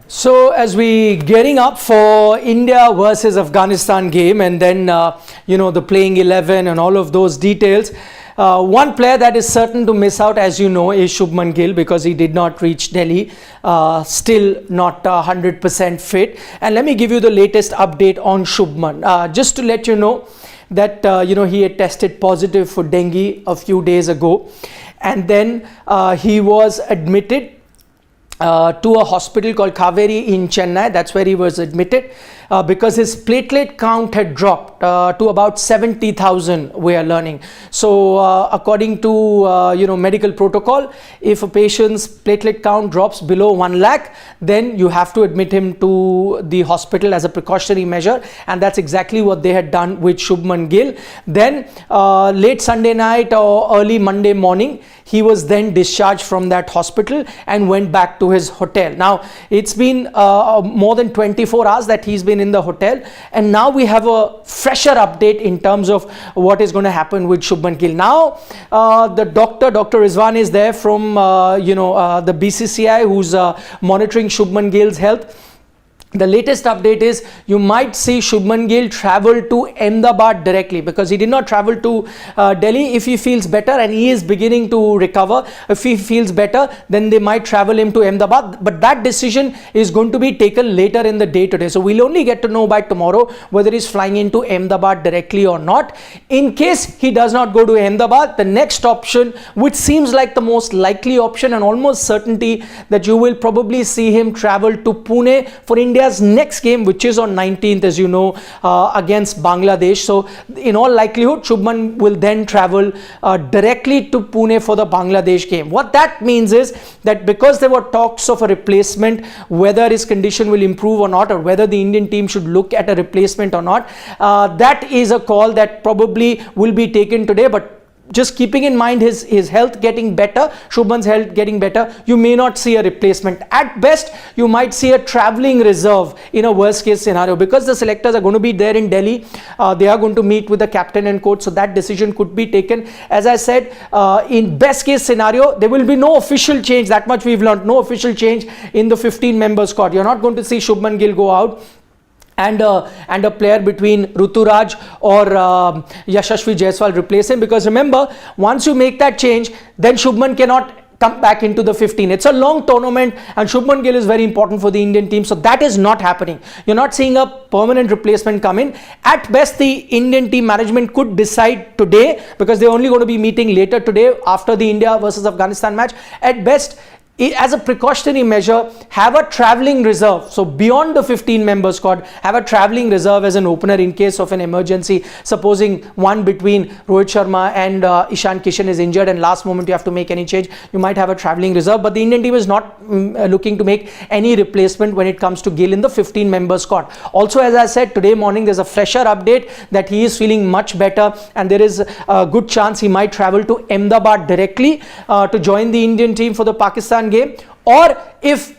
So as we getting up for India versus Afghanistan game, and then the playing 11 and all of those details, one player that is certain to miss out, as you know, is Shubman Gill, because he did not reach Delhi, still not 100% fit. And let me give you the latest update on Shubman, just to let you know that he had tested positive for dengue a few days ago, and then he was admitted to a hospital called Kaveri in Chennai. That's where he was admitted because his platelet count had dropped to about 70,000, we are learning. So according to medical protocol, if a patient's platelet count drops below 1 lakh, then you have to admit him to the hospital as a precautionary measure, and that's exactly what they had done with Shubman Gill. Then late Sunday night or early Monday morning, he was then discharged from that hospital and went back to his hotel. Now it's been more than 24 hours that he's been in the hotel, and now we have a fresher update in terms of what is going to happen with Shubman Gill. Now the Dr. Rizwan is there from the BCCI, who's monitoring Shubman Gill's health. The latest update is you might see Shubman Gill travel to Ahmedabad directly, because he did not travel to Delhi. If he feels better, and he is beginning to recover, if he feels better, then they might travel him to Ahmedabad. But that decision is going to be taken later in the day today. So we'll only get to know by tomorrow whether he's flying into Ahmedabad directly or not. In case he does not go to Ahmedabad, the next option, which seems like the most likely option and almost certainty, that you will probably see him travel to Pune for India's next game, which is on 19th, as you know, against Bangladesh. So in all likelihood, Shubman will then travel directly to Pune for the Bangladesh game. What that means is that because there were talks of a replacement, whether his condition will improve or not, or whether the Indian team should look at a replacement or not, that is a call that probably will be taken today. But just keeping in mind his health getting better, Shubman's health getting better, you may not see a replacement. At best, you might see a traveling reserve in a worst case scenario, because the selectors are going to be there in Delhi. They are going to meet with the captain and coach, so that decision could be taken. As I said, in best case scenario, there will be no official change. That much we've learned. No official change in the 15-member squad. You're not going to see Shubman Gill go out and a player between Ruturaj or Yashasvi Jaiswal replace him, because remember, once you make that change, then Shubman cannot come back into the 15. It's a long tournament, and Shubman Gill is very important for the Indian team, so that is not happening. You're not seeing a permanent replacement come in. At best, the Indian team management could decide today, because they're only going to be meeting later today after the India versus Afghanistan match. At best, as a precautionary measure, have a traveling reserve. So beyond the 15-member squad, have a traveling reserve as an opener in case of an emergency. Supposing one between Rohit Sharma and Ishan Kishan is injured, and last moment you have to make any change, you might have a traveling reserve. But the Indian team is not looking to make any replacement when it comes to Gill in the 15-member squad. Also, as I said, today morning there's a fresher update that he is feeling much better, and there is a good chance he might travel to Ahmedabad directly to join the Indian team for the Pakistan game. Or if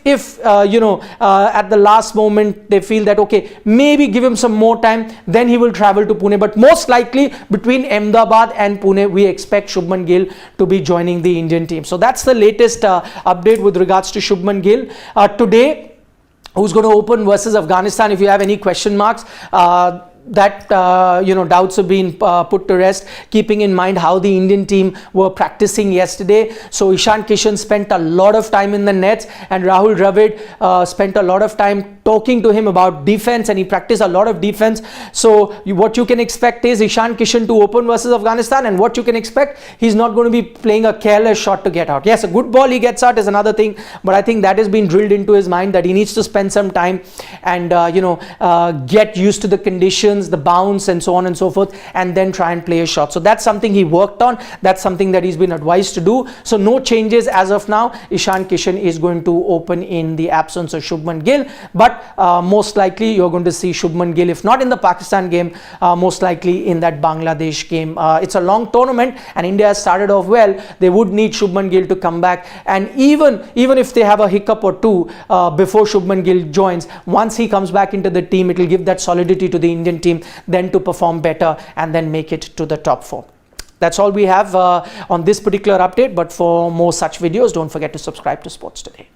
at the last moment they feel that okay, maybe give him some more time, then he will travel to Pune. But most likely between Ahmedabad and Pune, we expect Shubman Gill to be joining the Indian team. So that's the latest update with regards to Shubman Gill. Today, who's going to open versus Afghanistan? If you have any question marks, that doubts have been put to rest, keeping in mind how the Indian team were practicing yesterday. So Ishan Kishan spent a lot of time in the nets, and Rahul Dravid spent a lot of time talking to him about defense, and he practiced a lot of defense. So what you can expect is Ishan Kishan to open versus Afghanistan, and what you can expect, he's not going to be playing a careless shot to get out. Yes, a good ball he gets out is another thing, but I think that has been drilled into his mind that he needs to spend some time and get used to the conditions, the bounce and so on and so forth, and then try and play a shot. So that's something he worked on. That's something that he's been advised to do. So no changes as of now. Ishan Kishan is going to open in the absence of Shubman Gill, but most likely you're going to see Shubman Gill, if not in the Pakistan game, most likely in that Bangladesh game. It's a long tournament, and India has started off well. They would need Shubman Gill to come back, and even if they have a hiccup or two before Shubman Gill joins, once he comes back into the team, it will give that solidity to the Indian team then to perform better and then make it to the top 4. That's all we have on this particular update, but for more such videos, don't forget to subscribe to Sports Today.